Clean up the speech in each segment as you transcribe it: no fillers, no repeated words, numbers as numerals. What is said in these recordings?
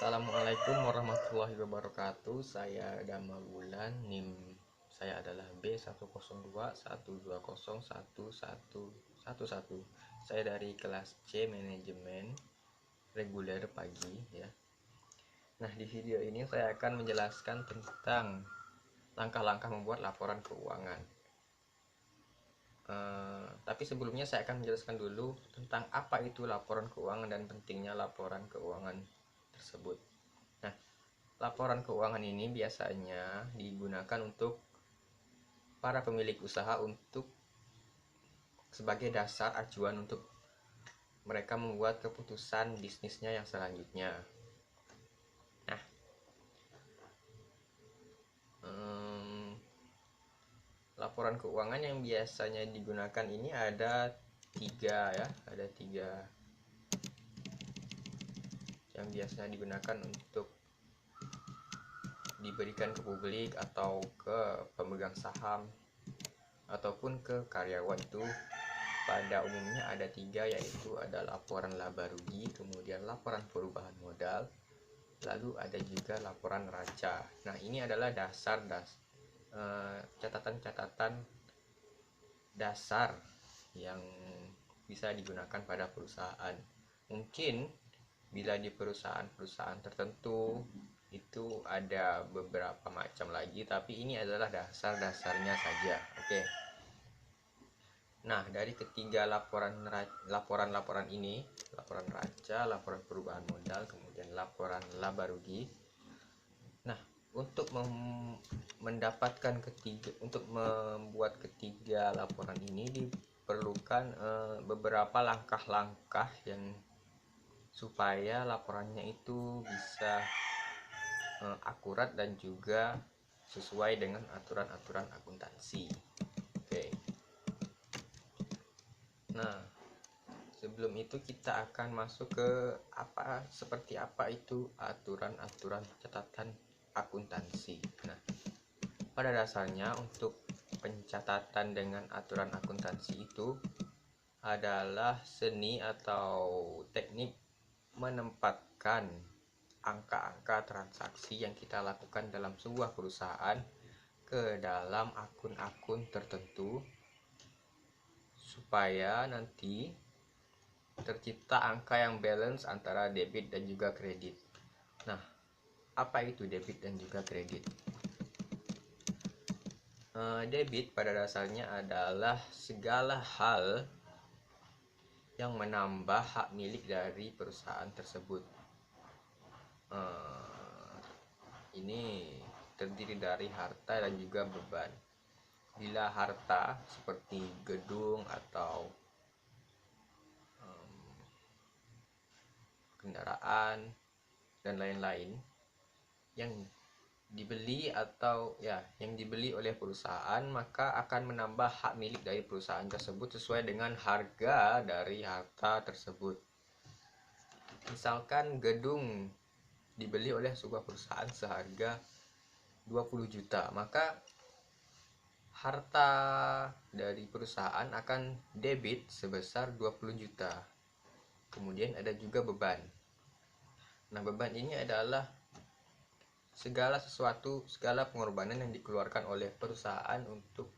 Assalamualaikum warahmatullahi wabarakatuh. Saya Dama Bulan, NIM saya adalah B10212011111. Saya dari kelas C Manajemen Reguler Pagi ya. Nah, di video ini saya akan menjelaskan tentang langkah-langkah membuat laporan keuangan. Tapi sebelumnya saya akan menjelaskan dulu tentang apa itu laporan keuangan dan pentingnya laporan keuangan tersebut. Nah, laporan keuangan ini biasanya digunakan untuk para pemilik usaha untuk sebagai dasar acuan untuk mereka membuat keputusan bisnisnya yang selanjutnya. Nah, laporan keuangan yang biasanya digunakan ini ada tiga yang biasanya digunakan untuk diberikan ke publik atau ke pemegang saham ataupun ke karyawan. Itu pada umumnya ada tiga, yaitu ada laporan laba rugi, kemudian laporan perubahan modal, lalu ada juga laporan neraca. Nah, ini adalah catatan-catatan dasar yang bisa digunakan pada perusahaan. Mungkin bila di perusahaan-perusahaan tertentu itu ada beberapa macam lagi, tapi ini adalah dasar-dasarnya saja. Oke. Nah, dari ketiga laporan ini, laporan neraca, laporan perubahan modal, kemudian laporan laba rugi. Nah, untuk membuat ketiga laporan ini diperlukan beberapa langkah-langkah yang supaya laporannya itu bisa akurat dan juga sesuai dengan aturan-aturan akuntansi. Oke. Nah, sebelum itu kita akan masuk ke seperti apa itu aturan-aturan catatan akuntansi. Nah, pada dasarnya untuk pencatatan dengan aturan akuntansi itu adalah seni atau teknik menempatkan angka-angka transaksi yang kita lakukan dalam sebuah perusahaan ke dalam akun-akun tertentu supaya nanti tercipta angka yang balance antara debit dan juga kredit. Nah, apa itu debit dan juga kredit? Debit pada dasarnya adalah segala hal yang menambah hak milik dari perusahaan tersebut. Ini terdiri dari harta dan juga beban. Bila harta seperti gedung atau kendaraan dan lain-lain yang dibeli oleh perusahaan, maka akan menambah hak milik dari perusahaan tersebut sesuai dengan harga dari harta tersebut. Misalkan gedung dibeli oleh sebuah perusahaan seharga 20 juta, maka harta dari perusahaan akan debit sebesar 20 juta. Kemudian ada juga beban. Nah, beban ini adalah segala pengorbanan yang dikeluarkan oleh perusahaan untuk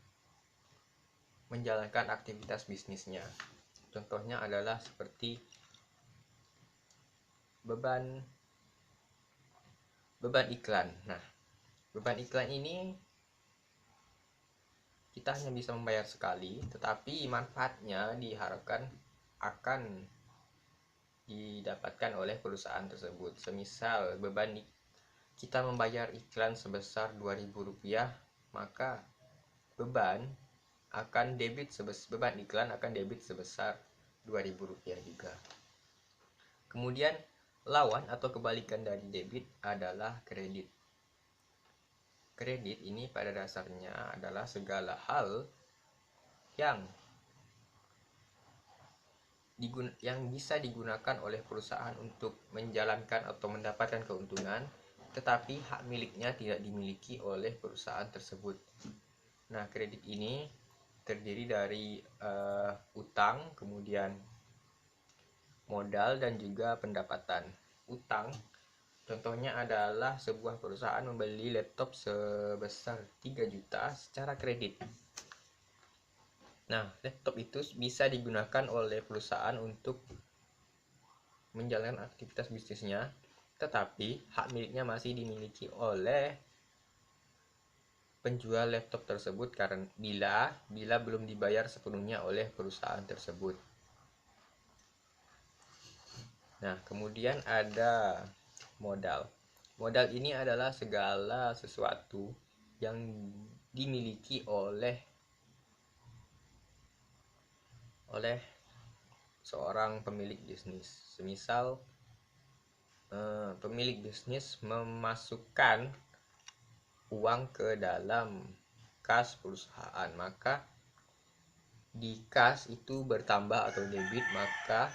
menjalankan aktivitas bisnisnya. Contohnya adalah seperti beban iklan. Nah, beban iklan ini kita hanya bisa membayar sekali, tetapi manfaatnya diharapkan akan didapatkan oleh perusahaan tersebut. Semisal kita membayar iklan sebesar Rp2.000, maka beban iklan akan debit sebesar Rp2.000 juga. Kemudian lawan atau kebalikan dari debit adalah kredit. Kredit ini pada dasarnya adalah segala hal yang bisa digunakan oleh perusahaan untuk menjalankan atau mendapatkan keuntungan, tetapi hak miliknya tidak dimiliki oleh perusahaan tersebut. Nah, kredit ini terdiri dari utang, kemudian modal, dan juga pendapatan. Utang Contohnya adalah sebuah perusahaan membeli laptop sebesar 3 juta secara kredit. Nah, laptop itu bisa digunakan oleh perusahaan untuk menjalankan aktivitas bisnisnya, tetapi hak miliknya masih dimiliki oleh penjual laptop tersebut karena bila belum dibayar sepenuhnya oleh perusahaan tersebut. Nah, kemudian ada modal. Modal ini adalah segala sesuatu yang dimiliki oleh seorang pemilik bisnis. Semisal pemilik bisnis memasukkan uang ke dalam kas perusahaan, maka di kas itu bertambah atau debit, maka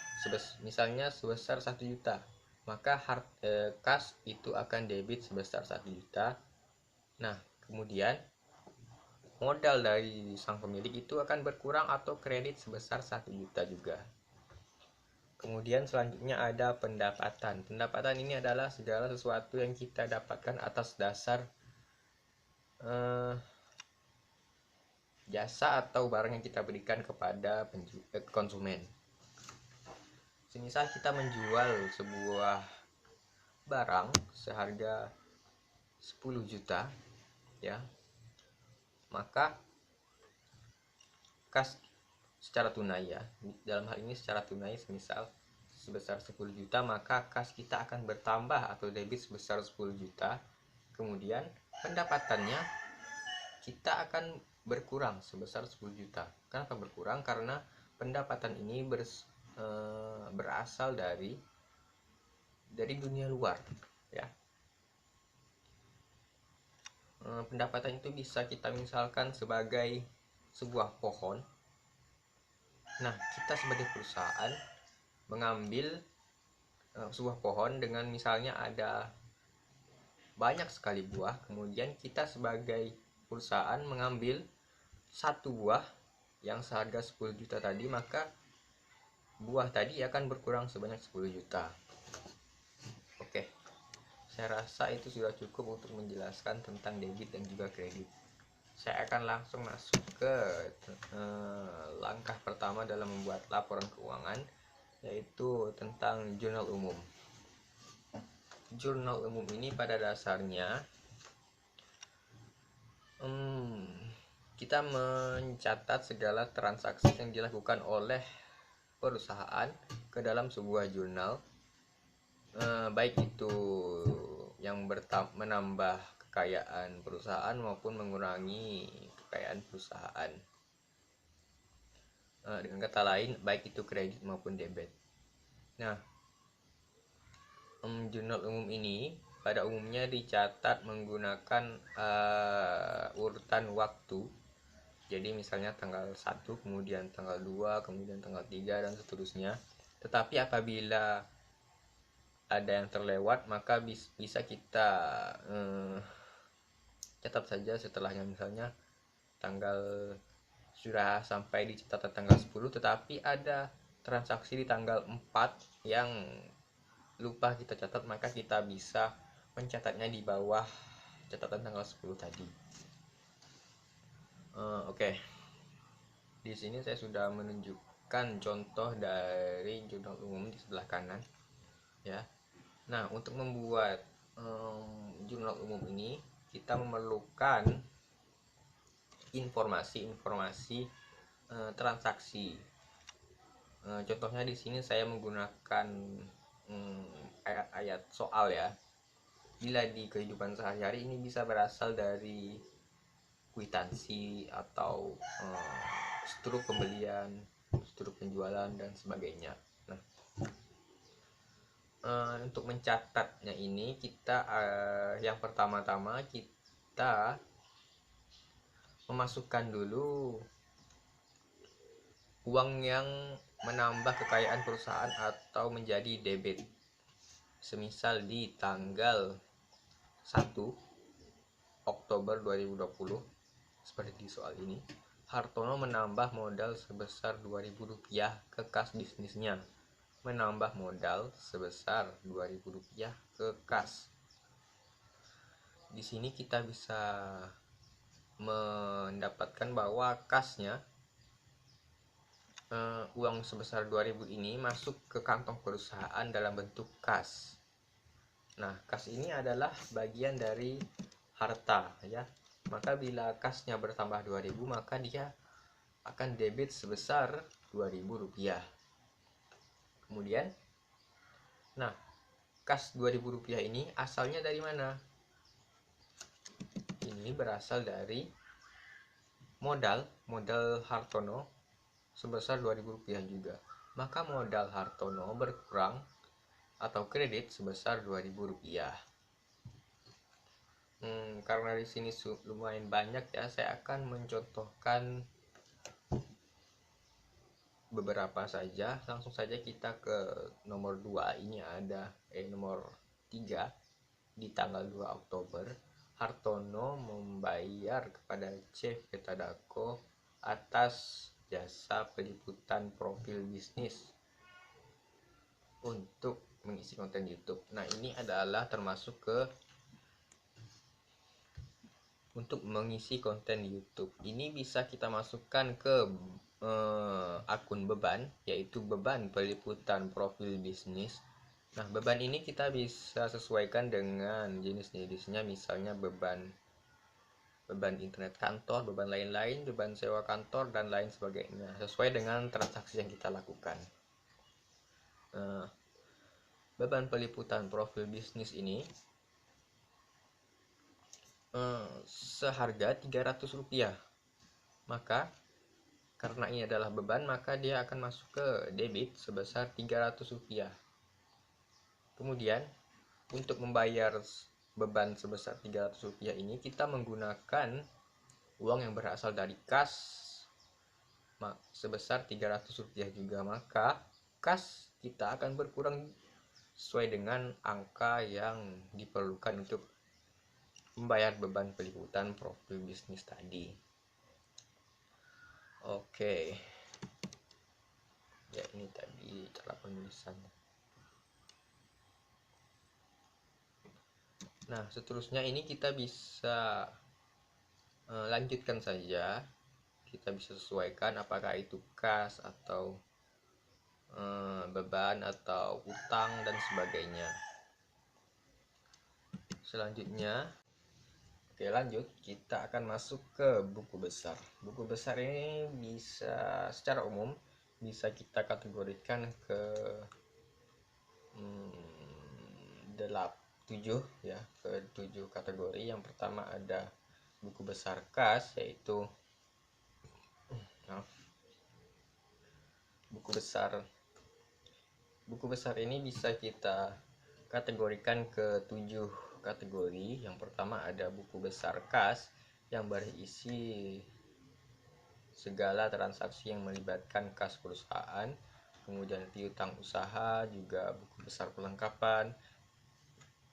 misalnya sebesar 1 juta, maka kas itu akan debit sebesar 1 juta. Nah, kemudian modal dari sang pemilik itu akan berkurang atau kredit sebesar 1 juta juga. Kemudian selanjutnya ada pendapatan. Pendapatan ini adalah segala sesuatu yang kita dapatkan atas dasar jasa atau barang yang kita berikan kepada konsumen. Semisal kita menjual sebuah barang seharga 10 juta, ya, maka kas secara tunai, ya, dalam hal ini secara tunai semisal sebesar 10 juta, maka kas kita akan bertambah atau debit sebesar 10 juta. Kemudian pendapatannya kita akan berkurang sebesar 10 juta. Kenapa berkurang? Karena pendapatan ini berasal dari dunia luar, ya. Pendapatan itu bisa kita misalkan sebagai sebuah pohon. Nah, kita sebagai perusahaan mengambil sebuah pohon dengan misalnya ada banyak sekali buah, kemudian kita sebagai perusahaan mengambil satu buah yang seharga 10 juta tadi, maka buah tadi akan berkurang sebanyak 10 juta. Oke, saya rasa itu sudah cukup untuk menjelaskan tentang debit dan juga kredit. Saya akan langsung masuk ke langkah pertama dalam membuat laporan keuangan, yaitu tentang jurnal umum. Jurnal umum ini pada dasarnya kita mencatat segala transaksi yang dilakukan oleh perusahaan ke dalam sebuah jurnal, baik itu yang menambah kekayaan perusahaan maupun mengurangi kekayaan perusahaan. Dengan kata lain, baik itu kredit maupun debit. Nah, jurnal umum ini pada umumnya dicatat menggunakan urutan waktu. Jadi misalnya tanggal 1, kemudian tanggal 2, kemudian tanggal 3, dan seterusnya. Tetapi apabila ada yang terlewat, maka bisa kita catat saja setelahnya. Misalnya tanggal sudah sampai di catatan tanggal 10, tetapi ada transaksi di tanggal 4 yang lupa kita catat, maka kita bisa mencatatnya di bawah catatan tanggal 10 tadi. Oke. Di sini saya sudah menunjukkan contoh dari jurnal umum di sebelah kanan, ya. Nah, untuk membuat jurnal umum ini kita memerlukan informasi transaksi. Contohnya di sini saya menggunakan ayat-ayat soal, ya. Bila di kehidupan sehari-hari ini bisa berasal dari kwitansi atau struktur pembelian, struktur penjualan, dan sebagainya. Nah, untuk mencatatnya ini kita yang pertama-tama kita memasukkan dulu uang yang menambah kekayaan perusahaan atau menjadi debit. Semisal di tanggal 1 Oktober 2020, seperti di soal ini, Hartono menambah modal sebesar Rp2.000 ke kas bisnisnya. menambah modal sebesar Rp2.000 ke kas. Di sini kita bisa mendapatkan bahwa kasnya uang sebesar 2.000 ini masuk ke kantong perusahaan dalam bentuk kas. Nah, kas ini adalah bagian dari harta ya. Maka bila kasnya bertambah 2.000, maka dia akan debit sebesar Rp2.000. Kemudian, nah, kas Rp2.000 ini asalnya dari mana? Ini berasal dari modal Hartono sebesar Rp2.000 juga. Maka modal Hartono berkurang atau kredit sebesar Rp2.000. Karena di sini lumayan banyak ya, saya akan mencontohkan beberapa saja. Langsung saja kita ke nomor 2. Ini ada nomor 3. Di tanggal 2 Oktober, Hartono membayar kepada Chef Ketadako atas jasa peliputan profil bisnis untuk mengisi konten YouTube. Nah, ini adalah termasuk ke untuk mengisi konten YouTube. Ini bisa kita masukkan ke akun beban, yaitu beban peliputan profil bisnis. Nah, beban ini kita bisa sesuaikan dengan jenis-jenisnya, misalnya beban internet kantor, beban lain-lain, beban sewa kantor, dan lain sebagainya, sesuai dengan transaksi yang kita lakukan. Beban peliputan profil bisnis ini seharga Rp300. Maka karena ini adalah beban, maka dia akan masuk ke debit sebesar Rp300. Kemudian untuk membayar beban sebesar Rp300 ini, kita menggunakan uang yang berasal dari kas sebesar Rp300 juga. Maka kas kita akan berkurang sesuai dengan angka yang diperlukan untuk membayar beban peliputan profil bisnis tadi. Oke. Ya, ini tadi cara penulisannya. Nah, seterusnya ini kita bisa lanjutkan saja. Kita bisa sesuaikan apakah itu kas atau beban atau utang dan sebagainya. Selanjutnya, oke, lanjut, kita akan masuk ke buku besar. Buku besar ini bisa secara umum bisa kita kategorikan ke 7 ya, ke 7 kategori. Yang pertama ada buku besar kas, yaitu buku besar ini bisa kita kategorikan ke 7 kategori. Yang pertama ada buku besar kas yang berisi segala transaksi yang melibatkan kas perusahaan. Kemudian piutang usaha, juga buku besar pelengkapan,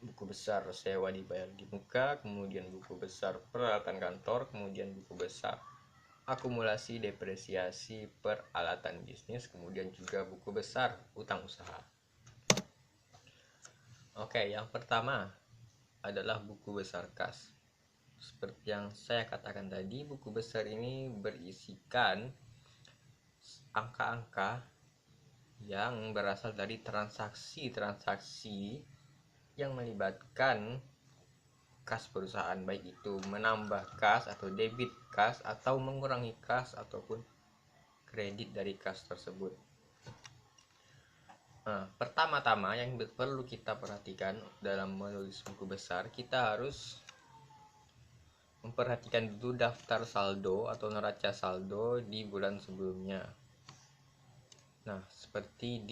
buku besar sewa dibayar di muka, kemudian buku besar peralatan kantor, kemudian buku besar akumulasi depresiasi peralatan bisnis, kemudian juga buku besar utang usaha. Oke, yang pertama adalah buku besar kas. Seperti yang saya katakan tadi, buku besar ini berisikan angka-angka yang berasal dari transaksi-transaksi yang melibatkan kas perusahaan, baik itu menambah kas atau debit kas atau mengurangi kas ataupun kredit dari kas tersebut. Nah, pertama-tama yang perlu kita perhatikan dalam menulis buku besar, kita harus memperhatikan dulu daftar saldo atau neraca saldo di bulan sebelumnya. Nah, seperti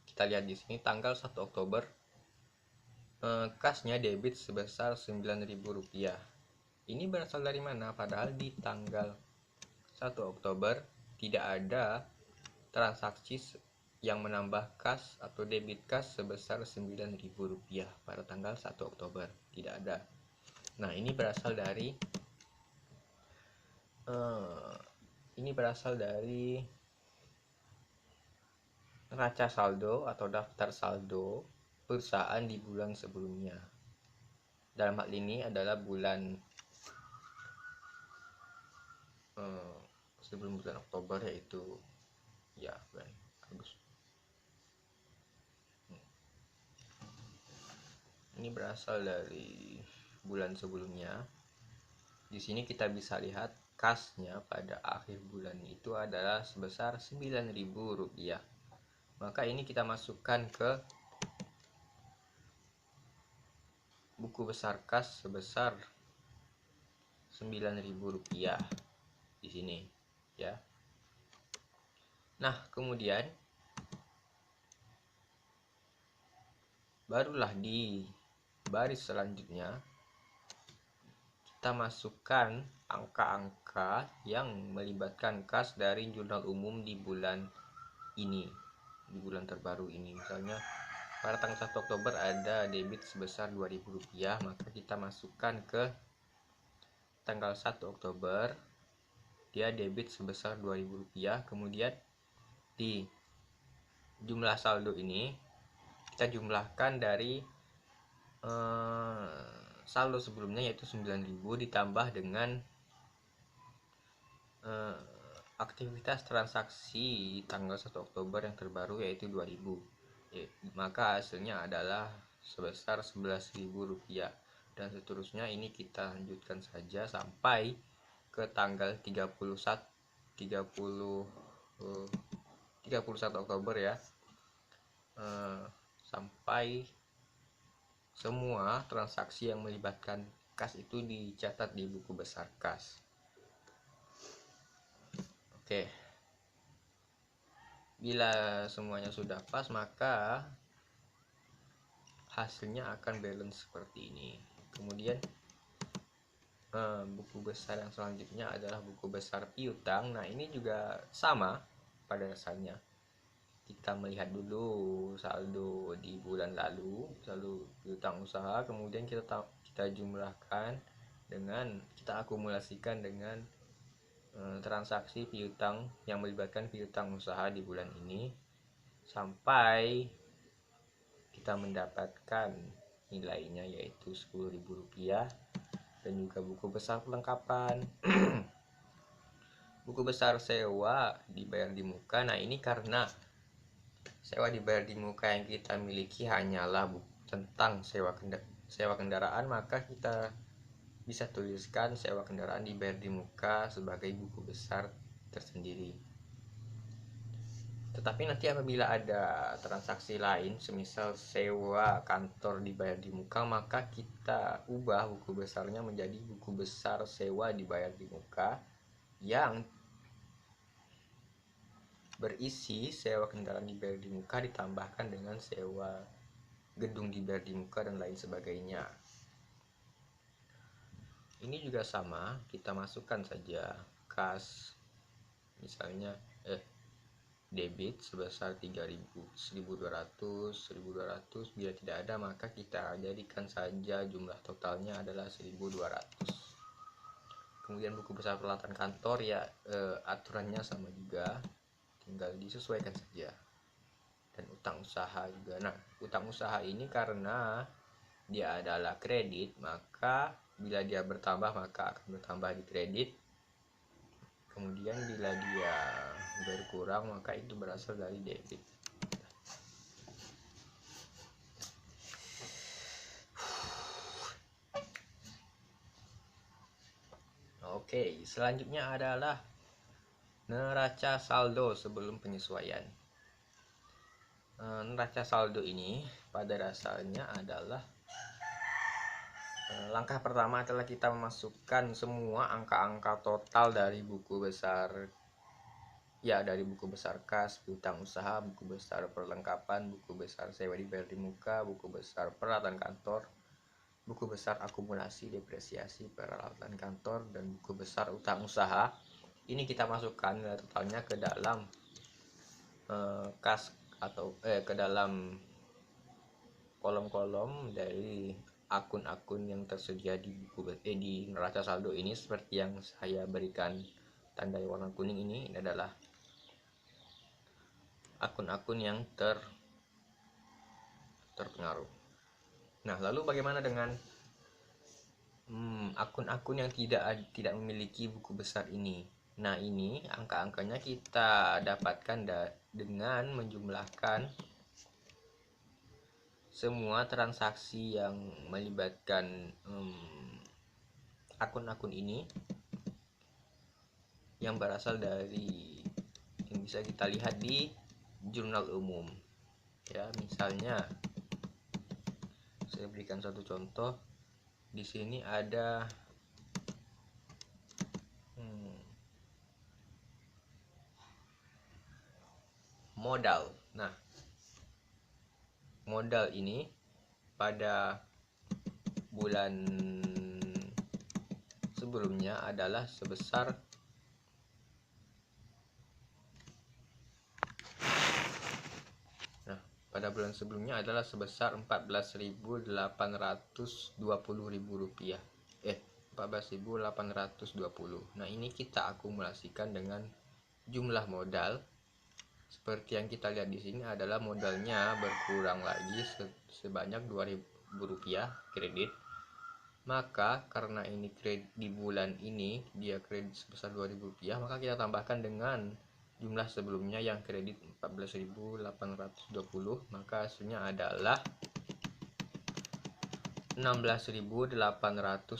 kita lihat di sini tanggal 1 Oktober, kasnya debit sebesar Rp9.000. Ini berasal dari mana? Padahal di tanggal 1 Oktober tidak ada transaksi yang menambah kas atau debit kas sebesar Rp9.000 pada tanggal 1 Oktober. Tidak ada. Nah, ini berasal dari neraca saldo atau daftar saldo perusahaan di bulan sebelumnya. Dalam hal ini adalah bulan sebelum bulan Oktober, yaitu ya bulan Agustus. Ini berasal dari bulan sebelumnya. Di sini kita bisa lihat kasnya pada akhir bulan itu adalah sebesar Rp9.000. Maka ini kita masukkan ke buku besar kas sebesar Rp9.000 di sini ya. Nah, kemudian barulah di baris selanjutnya kita masukkan angka-angka yang melibatkan kas dari jurnal umum di bulan ini, di bulan terbaru ini. Misalnya pada tanggal 1 Oktober ada debit sebesar Rp2.000, maka kita masukkan ke tanggal 1 Oktober dia debit sebesar Rp2.000. Kemudian di jumlah saldo ini kita jumlahkan dari saldo sebelumnya, yaitu 9.000 ditambah dengan aktivitas transaksi tanggal 1 Oktober yang terbaru, yaitu 2.000. Maka hasilnya adalah sebesar Rp11.000, dan seterusnya. Ini kita lanjutkan saja sampai ke tanggal 31 Oktober ya, sampai semua transaksi yang melibatkan kas itu dicatat di buku besar kas. Oke, bila semuanya sudah pas, maka hasilnya akan balance seperti ini. Kemudian buku besar yang selanjutnya adalah buku besar piutang. Nah, ini juga sama pada dasarnya. Kita melihat dulu saldo di bulan lalu, saldo piutang usaha, kemudian kita jumlahkan dengan, kita akumulasikan dengan transaksi piutang yang melibatkan piutang usaha di bulan ini, sampai kita mendapatkan nilainya, yaitu Rp10.000. Dan juga buku besar perlengkapan buku besar sewa dibayar di muka. Nah, ini karena sewa dibayar di muka yang kita miliki hanyalah tentang sewa kendaraan, maka kita bisa tuliskan sewa kendaraan dibayar di muka sebagai buku besar tersendiri. Tetapi nanti apabila ada transaksi lain, semisal sewa kantor dibayar di muka, maka kita ubah buku besarnya menjadi buku besar sewa dibayar di muka yang berisi sewa kendaraan dibayar di muka ditambahkan dengan sewa gedung dibayar di muka dan lain sebagainya. Ini juga sama, kita masukkan saja kas, misalnya debit sebesar 1.200. Bila tidak ada, maka kita jadikan saja jumlah totalnya adalah 1.200. Kemudian buku besar peralatan kantor, ya aturannya sama juga, tinggal disesuaikan saja. Dan utang usaha juga. Nah, utang usaha ini karena dia adalah kredit, maka bila dia bertambah maka akan bertambah di kredit. Kemudian bila dia berkurang maka itu berasal dari debit. Oke, selanjutnya adalah neraca saldo sebelum penyesuaian. Neraca saldo ini pada dasarnya adalah langkah pertama adalah kita memasukkan semua angka-angka total dari buku besar, ya dari buku besar kas, piutang usaha, buku besar perlengkapan, buku besar sewa dibayar di muka, buku besar peralatan kantor, buku besar akumulasi depresiasi peralatan kantor, dan buku besar utang usaha. Ini kita masukkan totalnya ke dalam kas atau ke dalam kolom-kolom dari akun-akun yang tersedia di buku di neraca saldo ini, seperti yang saya berikan tanda warna kuning ini adalah akun-akun yang terpengaruh. Nah, lalu bagaimana dengan akun-akun yang tidak memiliki buku besar ini? Nah, ini angka-angkanya kita dapatkan dengan menjumlahkan semua transaksi yang melibatkan akun-akun ini yang berasal dari yang bisa kita lihat di jurnal umum. Ya, misalnya saya berikan satu contoh. Di sini ada modal. Nah, modal ini pada bulan sebelumnya adalah sebesar pada bulan sebelumnya adalah sebesar Rp14.820. 14.820. Nah, ini kita akumulasikan dengan jumlah modal. Seperti yang kita lihat di sini adalah modalnya berkurang lagi sebanyak Rp2.000 kredit. Maka karena ini kredit di bulan ini dia kredit sebesar Rp2.000, maka kita tambahkan dengan jumlah sebelumnya yang kredit 14.820, maka hasilnya adalah Rp16.820.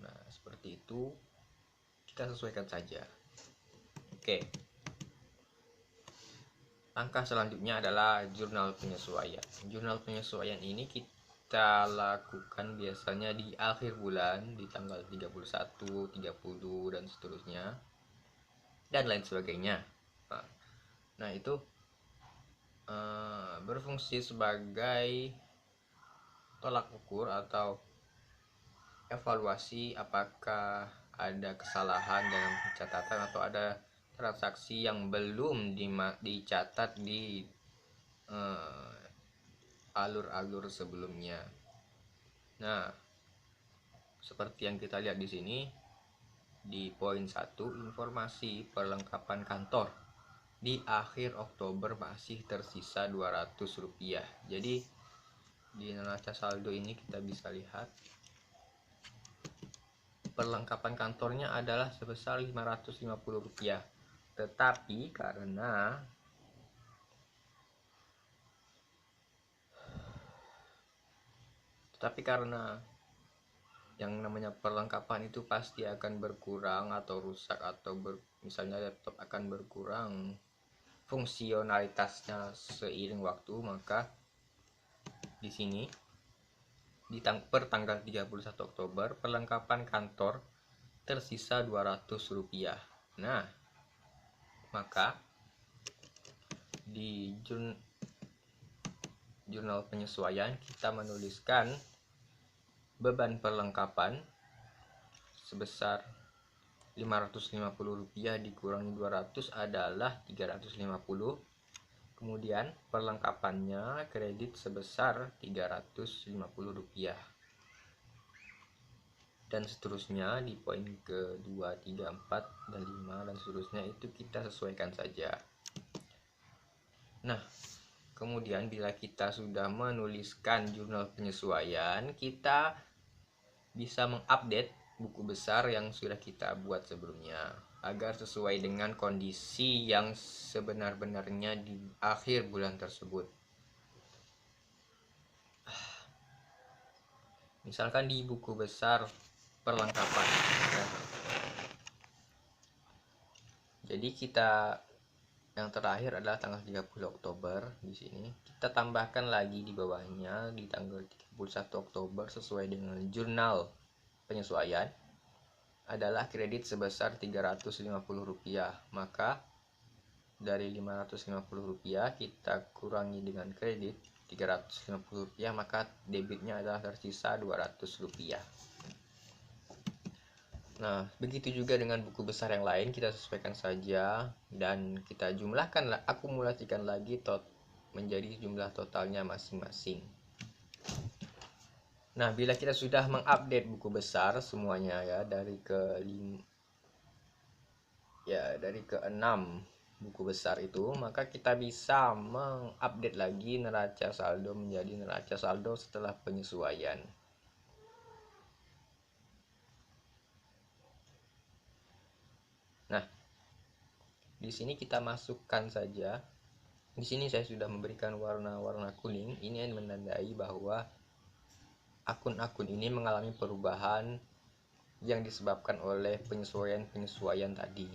Nah, seperti itu, kita sesuaikan saja. Oke. Langkah selanjutnya adalah jurnal penyesuaian. Jurnal penyesuaian ini kita lakukan biasanya di akhir bulan, di tanggal 31, 30, dan seterusnya, dan lain sebagainya. Nah, itu berfungsi sebagai tolak ukur atau evaluasi apakah ada kesalahan dalam pencatatan atau ada transaksi yang belum dicatat di alur-alur sebelumnya. Nah, seperti yang kita lihat di sini di poin 1, informasi perlengkapan kantor di akhir Oktober masih tersisa Rp200. Jadi di neraca saldo ini kita bisa lihat perlengkapan kantornya adalah sebesar Rp550. Tetapi karena yang namanya perlengkapan itu pasti akan berkurang atau rusak atau misalnya laptop akan berkurang fungsionalitasnya seiring waktu, maka di sini per tanggal 31 Oktober perlengkapan kantor tersisa Rp200. Nah, maka di jurnal penyesuaian kita menuliskan beban perlengkapan sebesar Rp550 dikurangi 200 adalah Rp350. Kemudian perlengkapannya kredit sebesar Rp350. Dan seterusnya di poin ke-2, 3, 4, dan 5 dan seterusnya itu kita sesuaikan saja. Nah, kemudian bila kita sudah menuliskan jurnal penyesuaian, kita bisa mengupdate buku besar yang sudah kita buat sebelumnya agar sesuai dengan kondisi yang sebenar-benarnya di akhir bulan tersebut. Misalkan di buku besar perlengkapan. Jadi kita yang terakhir adalah tanggal 30 Oktober di sini. Kita tambahkan lagi di bawahnya di tanggal 31 Oktober sesuai dengan jurnal penyesuaian adalah kredit sebesar Rp350. Maka dari Rp550 kita kurangi dengan kredit Rp350, maka debitnya adalah tersisa Rp200. Nah, begitu juga dengan buku besar yang lain, kita sesuaikan saja dan kita jumlahkan, akumulasikan lagi menjadi jumlah totalnya masing-masing. Nah, bila kita sudah mengupdate buku besar semuanya ya dari ke-6 buku besar itu, maka kita bisa mengupdate lagi neraca saldo menjadi neraca saldo setelah penyesuaian. Nah, di sini kita masukkan saja. Di sini saya sudah memberikan warna-warna kuning. Ini yang menandai bahwa akun-akun ini mengalami perubahan yang disebabkan oleh penyesuaian-penyesuaian tadi.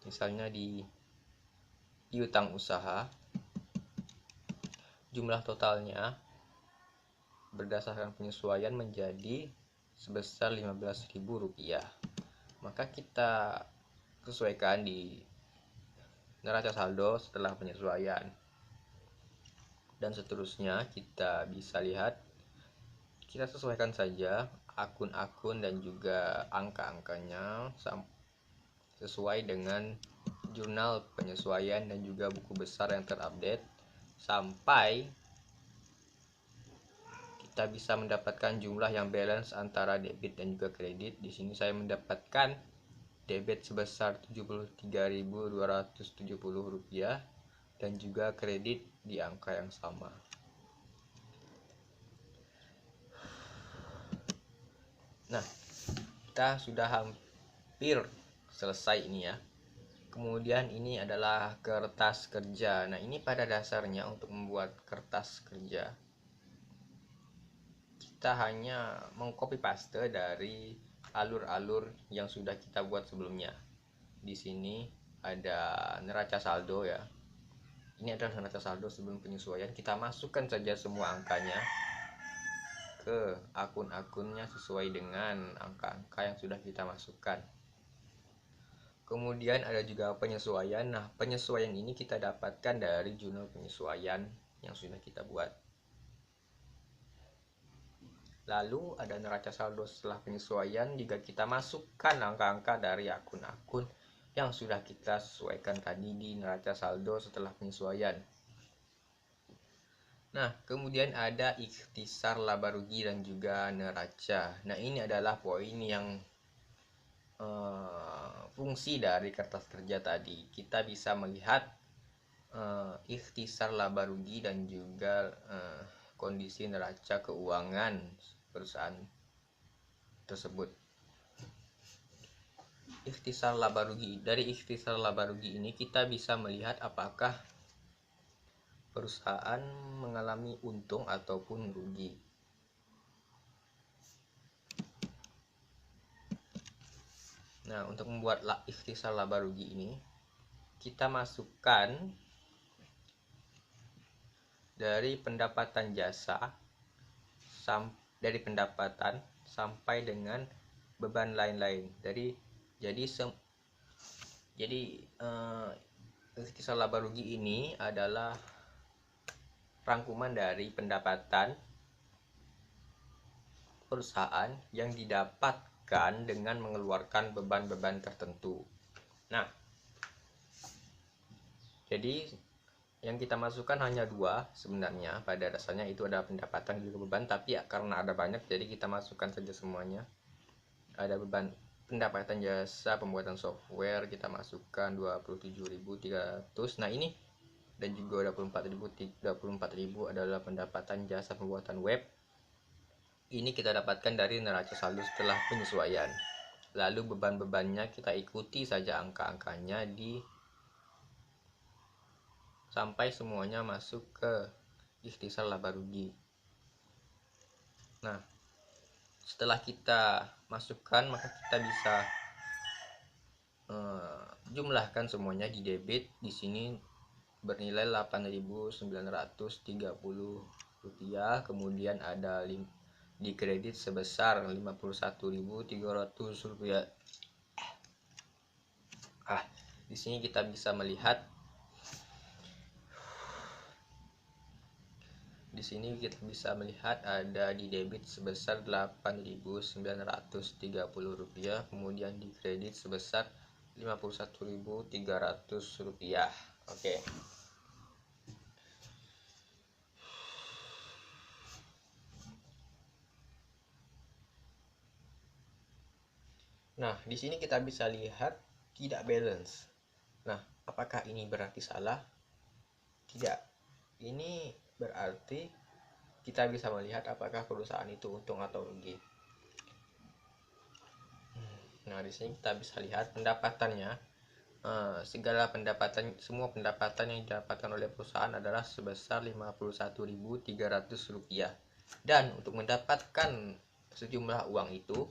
Misalnya di piutang usaha, jumlah totalnya berdasarkan penyesuaian menjadi sebesar Rp15.000. Maka kita sesuaikan di neraca saldo setelah penyesuaian. Dan seterusnya kita bisa lihat, kita sesuaikan saja akun-akun dan juga angka-angkanya sesuai dengan jurnal penyesuaian dan juga buku besar yang terupdate sampai kita bisa mendapatkan jumlah yang balance antara debit dan juga kredit. Di sini saya mendapatkan debit sebesar Rp73.270 dan juga kredit di angka yang sama. Nah, kita sudah hampir selesai ini ya. Kemudian ini adalah kertas kerja. Nah, ini pada dasarnya untuk membuat kertas kerja kita hanya mengcopy paste dari alur-alur yang sudah kita buat sebelumnya. Di sini ada neraca saldo ya. Ini adalah neraca saldo sebelum penyesuaian. Kita masukkan saja semua angkanya ke akun-akunnya sesuai dengan angka-angka yang sudah kita masukkan. Kemudian ada juga penyesuaian. Nah, penyesuaian ini kita dapatkan dari jurnal penyesuaian yang sudah kita buat. Lalu ada neraca saldo setelah penyesuaian, jika kita masukkan angka-angka dari akun-akun yang sudah kita sesuaikan tadi di neraca saldo setelah penyesuaian. Nah, kemudian ada ikhtisar laba rugi dan juga neraca. Nah, ini adalah poin yang fungsi dari kertas kerja tadi. Kita bisa melihat ikhtisar laba rugi dan juga kondisi neraca keuangan perusahaan tersebut. Ikhtisar laba rugi. Dari ikhtisar laba rugi ini kita bisa melihat apakah perusahaan mengalami untung ataupun rugi. Nah, untuk membuat ikhtisar laba rugi ini, kita masukkan dari pendapatan jasa dari pendapatan sampai dengan beban lain-lain. Jadi ikhtisar laba rugi ini adalah rangkuman dari pendapatan perusahaan yang didapatkan dengan mengeluarkan beban-beban tertentu. Nah, jadi yang kita masukkan hanya dua sebenarnya. Pada dasarnya itu adalah pendapatan juga beban, tapi ya karena ada banyak jadi kita masukkan saja semuanya. Ada beban pendapatan jasa pembuatan software, kita masukkan 27.300. Nah, ini dan juga 24.000 adalah pendapatan jasa pembuatan web. Ini kita dapatkan dari neraca saldo setelah penyesuaian. Lalu beban-bebannya kita ikuti saja angka-angkanya sampai semuanya masuk ke ikhtisar laba rugi. Nah, setelah kita masukkan, maka kita bisa jumlahkan semuanya di debit. Di sini bernilai Rp8.930. Kemudian ada di kredit sebesar Rp51.300. Di sini kita bisa melihat ada di debit sebesar Rp8.930, kemudian di kredit sebesar Rp51.300. Oke. Nah, di sini kita bisa lihat tidak balance. Nah, Apakah ini berarti salah? Tidak. Ini berarti kita bisa melihat apakah perusahaan itu untung atau rugi. Nah, di sini kita bisa lihat pendapatannya. Semua pendapatan yang didapatkan oleh perusahaan adalah sebesar Rp51.300. Dan untuk mendapatkan sejumlah uang itu,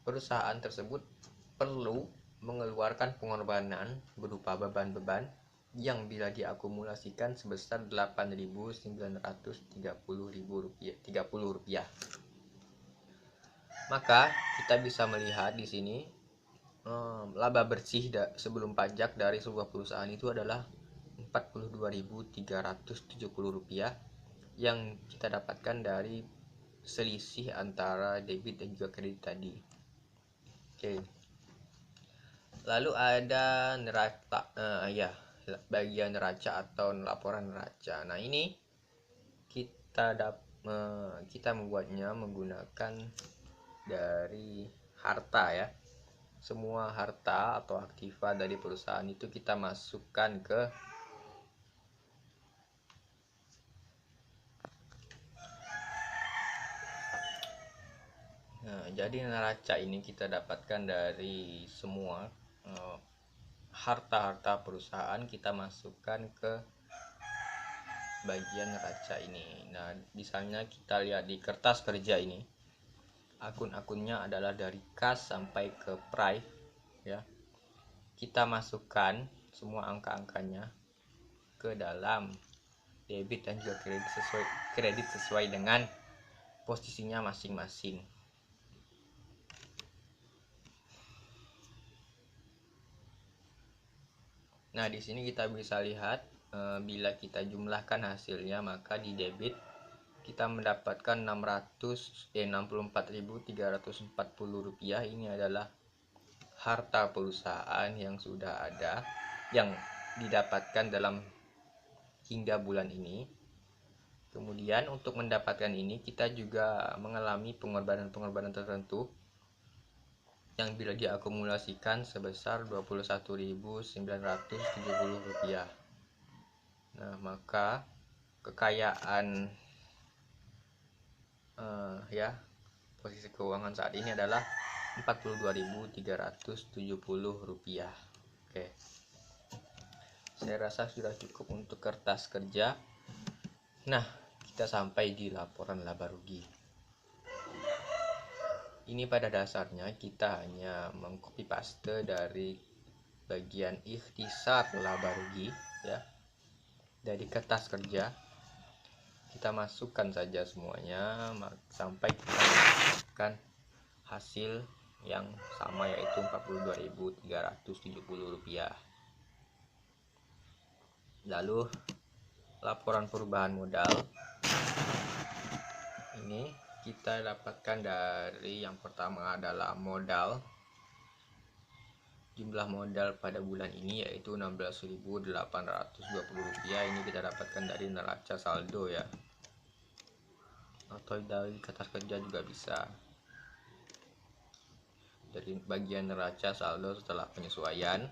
perusahaan tersebut perlu mengeluarkan pengorbanan berupa beban-beban yang bila diakumulasikan sebesar Rp8.930.30. Maka kita bisa melihat di sini laba bersih sebelum pajak dari sebuah perusahaan itu adalah Rp42.370 yang kita dapatkan dari selisih antara debit dan juga kredit tadi. Oke. Lalu ada bagian neraca atau laporan neraca. Nah, ini kita membuatnya menggunakan dari harta ya. Semua harta atau aktiva dari perusahaan itu kita masukkan ke jadi neraca ini kita dapatkan dari semua harta-harta perusahaan, kita masukkan ke bagian neraca ini. Nah, misalnya kita lihat di kertas kerja ini, akun-akunnya adalah dari kas sampai ke prive ya. Kita masukkan semua angka-angkanya ke dalam debit dan juga kredit sesuai dengan posisinya masing-masing. Nah, di sini kita bisa lihat bila kita jumlahkan hasilnya, maka di debit kita mendapatkan Rp64.340. Ini adalah harta perusahaan yang sudah ada, yang didapatkan dalam hingga bulan ini. Kemudian untuk mendapatkan ini kita juga mengalami pengorbanan tertentu yang bila diakumulasikan sebesar Rp21.970. Nah, maka kekayaan posisi keuangan saat ini adalah Rp42.370. Oke. Saya rasa sudah cukup untuk kertas kerja. Nah, kita sampai di laporan laba rugi. Ini pada dasarnya kita hanya mengcopy paste dari bagian ikhtisar laba rugi ya, dari kertas kerja. Kita masukkan saja semuanya sampai kita mendapatkan hasil yang sama, yaitu Rp42.370. Lalu laporan perubahan modal ini kita dapatkan dari yang pertama adalah modal. Jumlah modal pada bulan ini yaitu Rp16.820. Ini kita dapatkan dari neraca saldo ya, atau dari kertas kerja juga bisa, dari bagian neraca saldo setelah penyesuaian.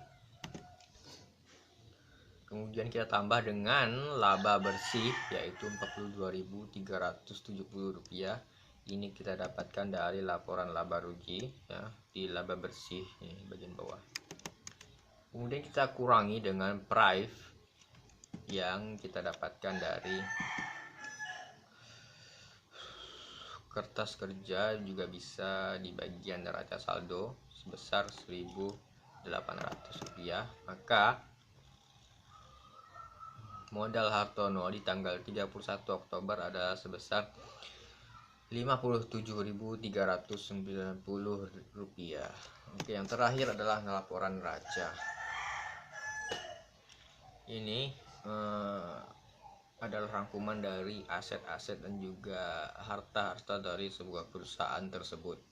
Kemudian kita tambah dengan laba bersih yaitu Rp42.370. Ini kita dapatkan dari laporan laba rugi ya, di laba bersih ini bagian bawah. Kemudian kita kurangi dengan prive yang kita dapatkan dari kertas kerja, juga bisa di bagian neraca saldo sebesar Rp1.800. Maka modal Hartono di tanggal 31 Oktober adalah sebesar Rp57.390. Oke, yang terakhir adalah laporan neraca. Ini adalah rangkuman dari aset-aset dan juga harta-harta dari sebuah perusahaan tersebut.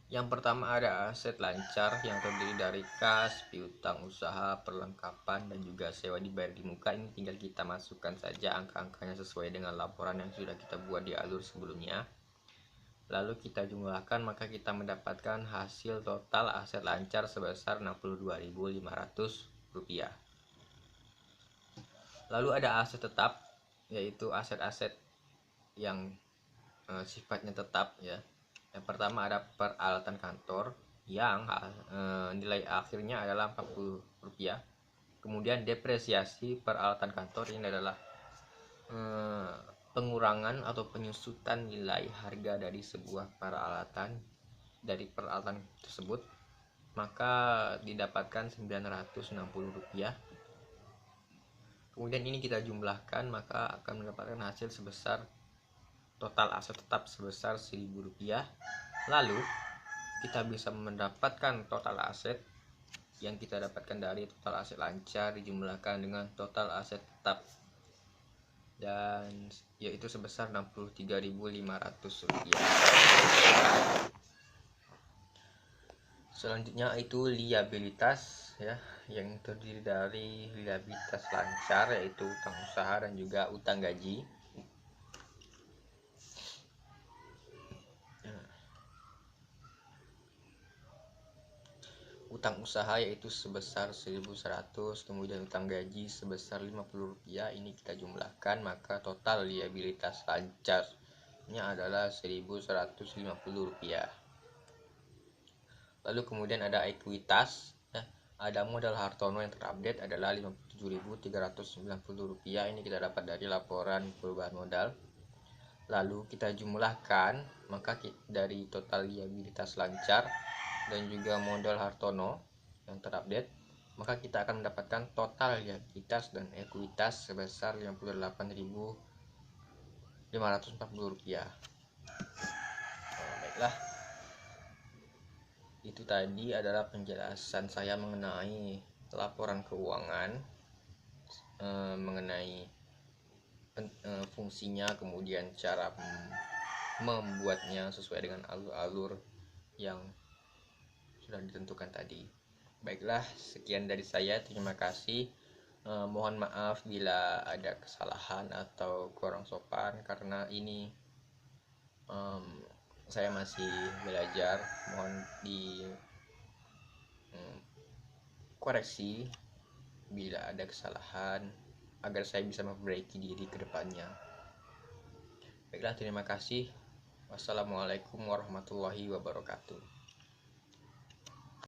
Yang pertama ada aset lancar yang terdiri dari kas, piutang usaha, perlengkapan, dan juga sewa dibayar di muka. Ini tinggal kita masukkan saja angka-angkanya sesuai dengan laporan yang sudah kita buat di alur sebelumnya. lalu kita jumlahkan, maka kita mendapatkan hasil total aset lancar sebesar Rp62.500. Lalu ada aset tetap, yaitu aset-aset yang sifatnya tetap ya. Yang pertama ada peralatan kantor yang nilai akhirnya adalah Rp40. Kemudian depresiasi peralatan kantor ini adalah pengurangan atau penyusutan nilai harga dari sebuah peralatan tersebut, maka didapatkan Rp960. Kemudian ini kita jumlahkan, maka akan mendapatkan hasil sebesar total aset tetap sebesar Rp1.000. Lalu kita bisa mendapatkan total aset yang kita dapatkan dari total aset lancar dijumlahkan dengan total aset tetap, dan yaitu sebesar Rp63.500. Selanjutnya itu liabilitas ya, yang terdiri dari liabilitas lancar yaitu utang usaha dan juga utang gaji. Utang usaha yaitu sebesar 1.100, kemudian utang gaji sebesar Rp50. Ini kita jumlahkan, maka total liabilitas lancarnya adalah Rp1.150. Lalu kemudian ada ekuitas ya, ada modal Hartono yang terupdate adalah Rp57.390. Ini kita dapat dari laporan perubahan modal. Lalu kita jumlahkan, maka dari total liabilitas lancar dan juga modal Hartono yang terupdate, maka kita akan mendapatkan total liabilitas dan ekuitas sebesar Rp58.540. Baiklah, itu tadi adalah penjelasan saya mengenai laporan keuangan, mengenai fungsinya, kemudian cara membuatnya sesuai dengan alur-alur yang sudah ditentukan tadi. Baiklah, sekian dari saya, terima kasih. Mohon maaf bila ada kesalahan atau kurang sopan, karena ini saya masih belajar. Mohon dikoreksi bila ada kesalahan agar saya bisa memperbaiki diri ke depannya. Baiklah, terima kasih. Wassalamualaikum warahmatullahi wabarakatuh.